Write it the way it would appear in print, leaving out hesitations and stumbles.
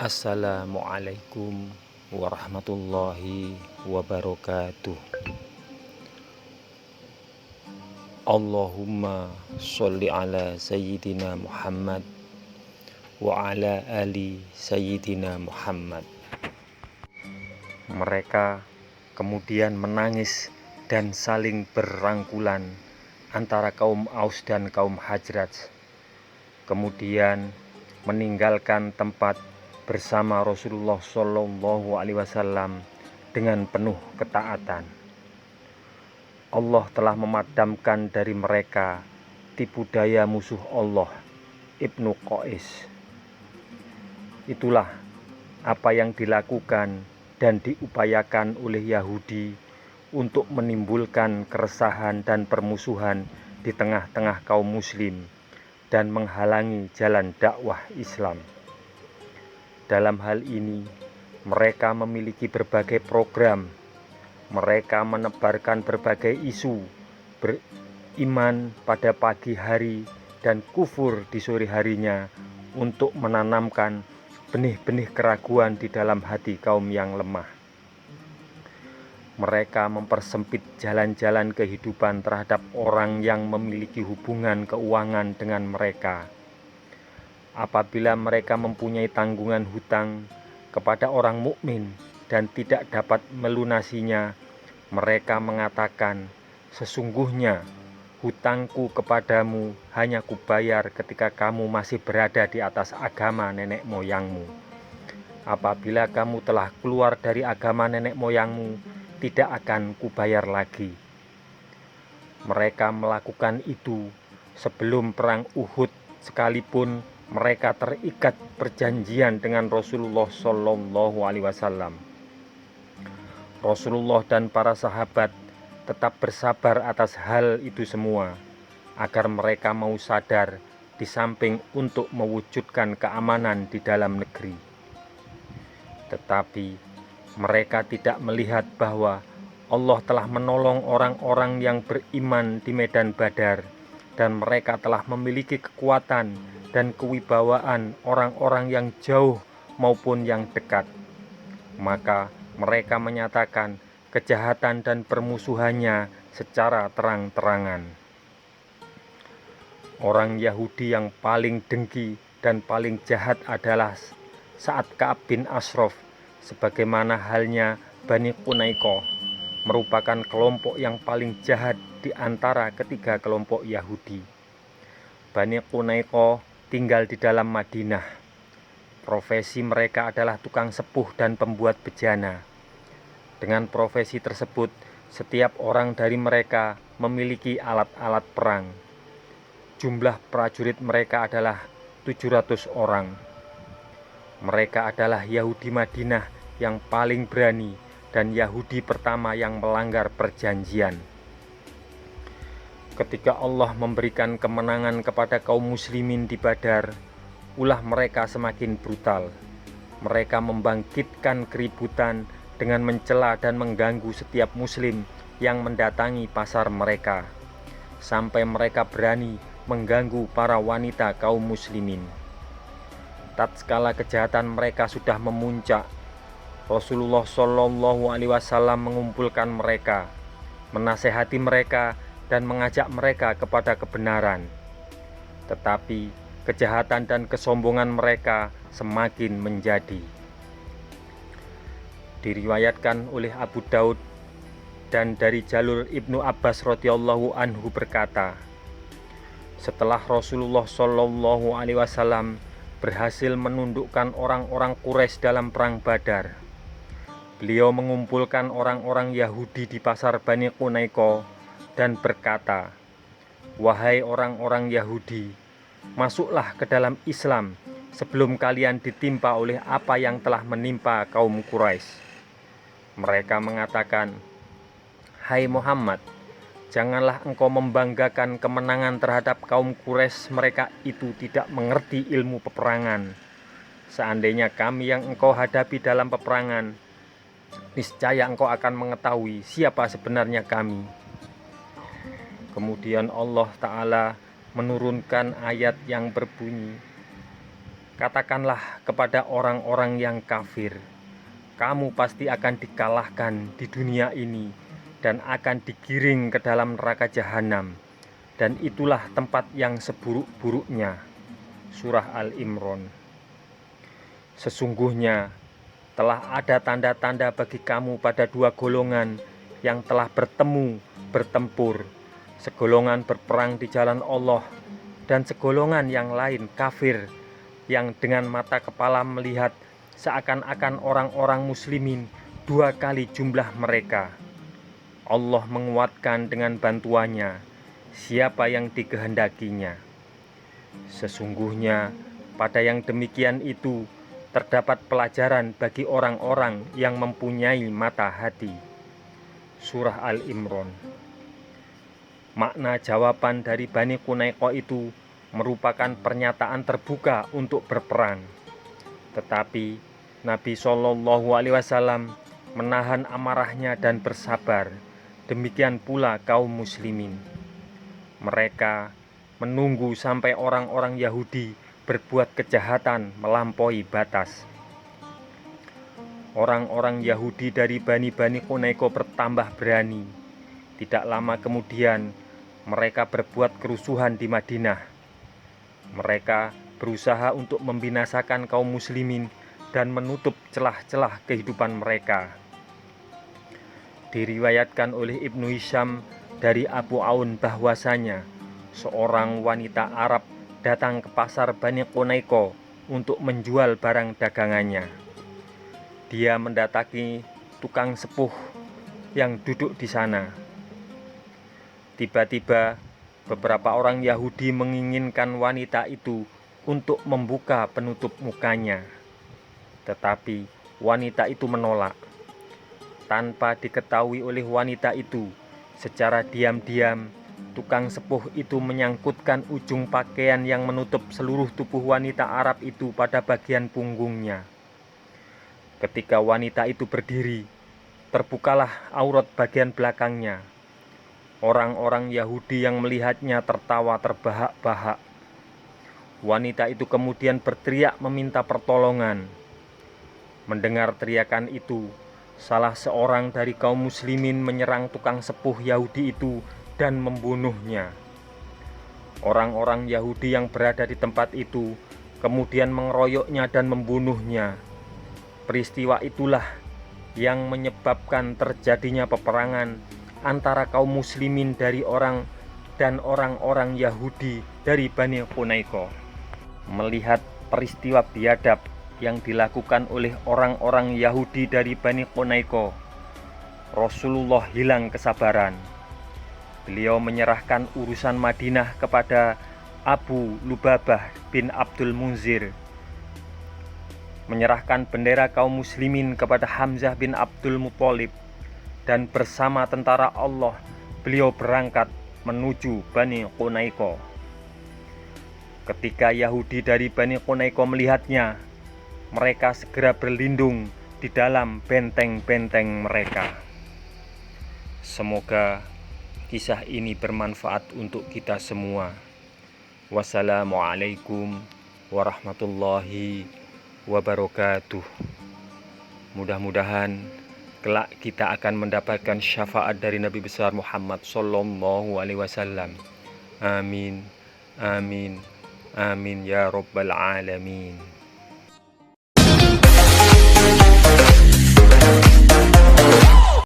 Assalamualaikum warahmatullahi wabarakatuh. Allahumma sholli ala sayyidina Muhammad wa ala ali sayyidina Muhammad. Mereka kemudian menangis dan saling berrangkulan antara kaum Aus dan kaum Hajraj. Kemudian meninggalkan tempat bersama Rasulullah Shallallahu Alaihi Wasallam dengan penuh ketaatan. Allah telah memadamkan dari mereka tipu daya musuh Allah, Ibnu Qais. Itulah apa yang dilakukan dan diupayakan oleh Yahudi untuk menimbulkan keresahan dan permusuhan di tengah-tengah kaum muslim dan menghalangi jalan dakwah Islam. Dalam hal ini, mereka memiliki berbagai program. Mereka menebarkan berbagai isu, beriman pada pagi hari dan kufur di sore harinya untuk menanamkan benih-benih keraguan di dalam hati kaum yang lemah. Mereka mempersempit jalan-jalan kehidupan terhadap orang yang memiliki hubungan keuangan dengan mereka. Apabila mereka mempunyai tanggungan hutang kepada orang mukmin dan tidak dapat melunasinya, mereka mengatakan, "Sesungguhnya hutangku kepadamu hanya kubayar ketika kamu masih berada di atas agama nenek moyangmu. Apabila kamu telah keluar dari agama nenek moyangmu, tidak akan kubayar lagi." Mereka melakukan itu sebelum perang Uhud, sekalipun mereka terikat perjanjian dengan Rasulullah Shallallahu Alaihi Wasallam. Rasulullah dan para sahabat tetap bersabar atas hal itu semua, agar mereka mau sadar di samping untuk mewujudkan keamanan di dalam negeri. Tetapi mereka tidak melihat bahwa Allah telah menolong orang-orang yang beriman di medan Badar, dan mereka telah memiliki kekuatan dan kewibawaan orang-orang yang jauh maupun yang dekat. Maka mereka menyatakan kejahatan dan permusuhannya secara terang-terangan. Orang Yahudi yang paling dengki dan paling jahat adalah saat Ka'ab bin Ashraf, sebagaimana halnya Bani Qunaiqah, merupakan kelompok yang paling jahat di antara ketiga kelompok Yahudi. Bani Qunaiqah tinggal di dalam Madinah. Profesi mereka adalah tukang sepuh dan pembuat bejana. Dengan profesi tersebut, setiap orang dari mereka memiliki alat-alat perang. Jumlah prajurit mereka adalah 700 orang. Mereka adalah Yahudi Madinah yang paling berani dan Yahudi pertama yang melanggar perjanjian. Ketika Allah memberikan kemenangan kepada kaum muslimin di Badar, ulah mereka semakin brutal. Mereka membangkitkan keributan dengan mencela dan mengganggu setiap muslim yang mendatangi pasar mereka, sampai mereka berani mengganggu para wanita kaum muslimin. Tatkala kejahatan mereka sudah memuncak, Rasulullah Shallallahu Alaihi Wasallam mengumpulkan mereka, menasehati mereka dan mengajak mereka kepada kebenaran. Tetapi kejahatan dan kesombongan mereka semakin menjadi. Diriwayatkan oleh Abu Daud dan dari jalur Ibnu Abbas radhiyallahu anhu berkata, setelah Rasulullah Shallallahu Alaihi Wasallam berhasil menundukkan orang-orang Quraisy dalam perang Badar, beliau mengumpulkan orang-orang Yahudi di pasar Bani Qunaiqah dan berkata, "Wahai orang-orang Yahudi, masuklah ke dalam Islam sebelum kalian ditimpa oleh apa yang telah menimpa kaum Quraisy." Mereka mengatakan, "Hai Muhammad, janganlah engkau membanggakan kemenangan terhadap kaum Quraisy, mereka itu tidak mengerti ilmu peperangan. Seandainya kami yang engkau hadapi dalam peperangan, niscaya engkau akan mengetahui siapa sebenarnya kami." Kemudian Allah Ta'ala menurunkan ayat yang berbunyi, Katakanlah kepada orang-orang yang kafir, kamu pasti akan dikalahkan di dunia ini dan akan digiring ke dalam neraka jahanam, dan itulah tempat yang seburuk-buruknya. Surah Al-Imran. Sesungguhnya telah ada tanda-tanda bagi kamu pada dua golongan yang telah bertemu bertempur, segolongan berperang di jalan Allah dan segolongan yang lain kafir, yang dengan mata kepala melihat seakan-akan orang-orang muslimin dua kali jumlah mereka. Allah menguatkan dengan bantuannya siapa yang dikehendakinya. Sesungguhnya pada yang demikian itu terdapat pelajaran bagi orang-orang yang mempunyai mata hati. Surah Al-Imran. Makna jawaban dari Bani Qunaiqah itu merupakan pernyataan terbuka untuk berperang. Tetapi Nabi Shallallahu Alaihi Wasallam menahan amarahnya dan bersabar. Demikian pula kaum muslimin. Mereka menunggu sampai orang-orang Yahudi berbuat kejahatan melampaui batas. Orang-orang Yahudi dari Bani Qunaiqah bertambah berani. Tidak lama kemudian mereka berbuat kerusuhan di Madinah. Mereka berusaha untuk membinasakan kaum muslimin dan menutup celah-celah kehidupan mereka. Diriwayatkan oleh Ibnu Hisham dari Abu Aun bahwasanya seorang wanita Arab datang ke pasar Bani Qunaiqah untuk menjual barang dagangannya. Dia mendatangi tukang sepuh yang duduk di sana. Tiba-tiba beberapa orang Yahudi menginginkan wanita itu untuk membuka penutup mukanya. Tetapi wanita itu menolak. Tanpa diketahui oleh wanita itu, secara diam-diam tukang sepuh itu menyangkutkan ujung pakaian yang menutup seluruh tubuh wanita Arab itu pada bagian punggungnya. Ketika wanita itu berdiri, terbukalah aurat bagian belakangnya. Orang-orang Yahudi yang melihatnya tertawa terbahak-bahak. Wanita itu kemudian berteriak meminta pertolongan. Mendengar teriakan itu, salah seorang dari kaum muslimin menyerang tukang sepuh Yahudi itu dan membunuhnya. Orang-orang Yahudi yang berada di tempat itu kemudian mengeroyoknya dan membunuhnya. Peristiwa itulah yang menyebabkan terjadinya peperangan antara kaum muslimin dari orang-orang Yahudi dari Bani Qunaiqah. Melihat peristiwa biadab yang dilakukan oleh orang-orang Yahudi dari Bani Qunaiqah, Rasulullah hilang kesabaran. Beliau menyerahkan urusan Madinah kepada Abu Lubabah bin Abdul Munzir, menyerahkan bendera kaum muslimin kepada Hamzah bin Abdul Muthalib, dan bersama tentara Allah beliau berangkat menuju Bani Qunaiqah. Ketika Yahudi dari Bani Qunaiqah melihatnya, mereka segera berlindung di dalam benteng-benteng mereka. Semoga kisah ini bermanfaat untuk kita semua. Wassalamualaikum warahmatullahi wabarakatuh. Mudah-mudahan kelak kita akan mendapatkan syafaat dari Nabi besar Muhammad Sallallahu Alaihi Wasallam. Amin, amin, amin ya Rabbal Alamin.